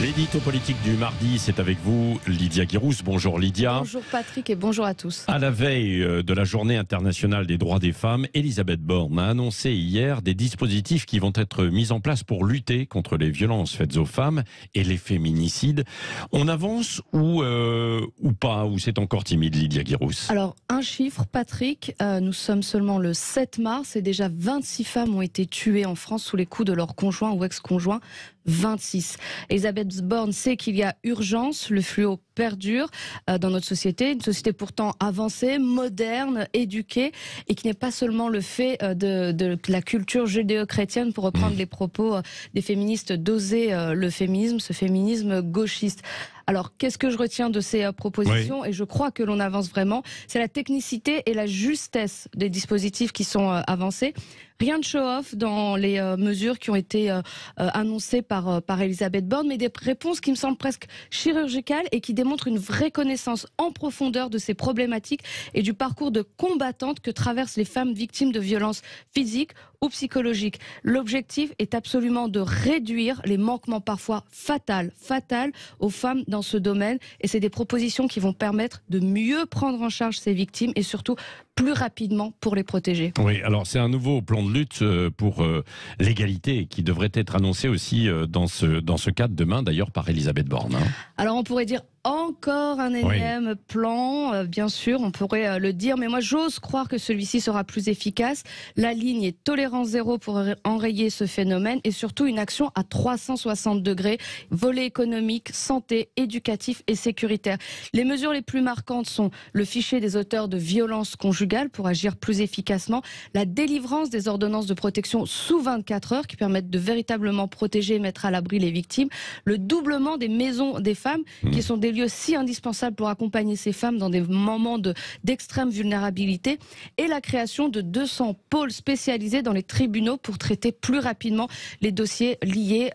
L'édito politique du mardi, c'est avec vous, Lydia Guirousse. Bonjour Lydia. Bonjour Patrick et bonjour à tous. À la veille de la Journée internationale des droits des femmes, Elisabeth Borne a annoncé hier des dispositifs qui vont être mis en place pour lutter contre les violences faites aux femmes et les féminicides. On avance ou pas, ou c'est encore timide, Lydia Guirousse? Alors, un chiffre, Patrick, nous sommes seulement le 7 mars et déjà 26 femmes ont été tuées en France sous les coups de leur conjoint ou ex-conjoint. 26. Elisabeth Borne sait qu'il y a urgence, le fléau perdure dans notre société, une société pourtant avancée, moderne, éduquée, et qui n'est pas seulement le fait de la culture judéo-chrétienne, pour reprendre les propos des féministes, d'oser le féminisme, ce féminisme gauchiste. Alors, qu'est-ce que je retiens de ces propositions? Et je crois que l'on avance vraiment. C'est la technicité et la justesse des dispositifs qui sont avancés. Rien de show-off dans les mesures qui ont été annoncées par Elisabeth Borne, mais des réponses qui me semblent presque chirurgicales et qui démontrent une vraie connaissance en profondeur de ces problématiques et du parcours de combattantes que traversent les femmes victimes de violences physiques ou psychologiques. L'objectif est absolument de réduire les manquements parfois fatals aux femmes dans ce domaine, et c'est des propositions qui vont permettre de mieux prendre en charge ces victimes et surtout plus rapidement pour les protéger. Oui, alors c'est un nouveau plan de lutte pour l'égalité qui devrait être annoncé aussi dans ce cadre demain, d'ailleurs par Elisabeth Borne. Alors on pourrait dire encore un énième plan, bien sûr, on pourrait le dire, mais moi j'ose croire que celui-ci sera plus efficace. La ligne est tolérance zéro pour enrayer ce phénomène et surtout une action à 360 degrés, volet économique, santé, éducatif et sécuritaire. Les mesures les plus marquantes sont le fichier des auteurs de violences conjugales pour agir plus efficacement, la délivrance des ordonnances de protection sous 24 heures qui permettent de véritablement protéger et mettre à l'abri les victimes, le doublement des maisons des femmes qui sont des lieux si indispensables pour accompagner ces femmes dans des moments d'extrême vulnérabilité, et la création de 200 pôles spécialisés dans les tribunaux pour traiter plus rapidement les dossiers liés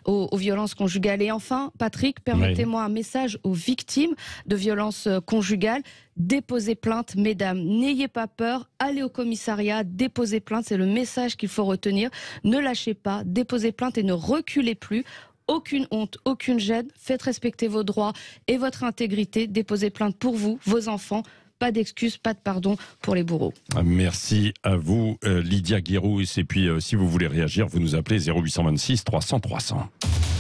aux violences conjugales. Et enfin, Patrick, permettez-moi un message aux victimes de violences conjugales. Déposez plainte, mesdames, n'ayez pas peur, allez au commissariat, déposez plainte, c'est le message qu'il faut retenir. Ne lâchez pas, déposez plainte et ne reculez plus. Aucune honte, aucune gêne, faites respecter vos droits et votre intégrité, déposez plainte pour vous, vos enfants. Pas d'excuses, pas de pardon pour les bourreaux. Merci à vous, Lydia Guirousse. Et puis, si vous voulez réagir, vous nous appelez 0826 300 300.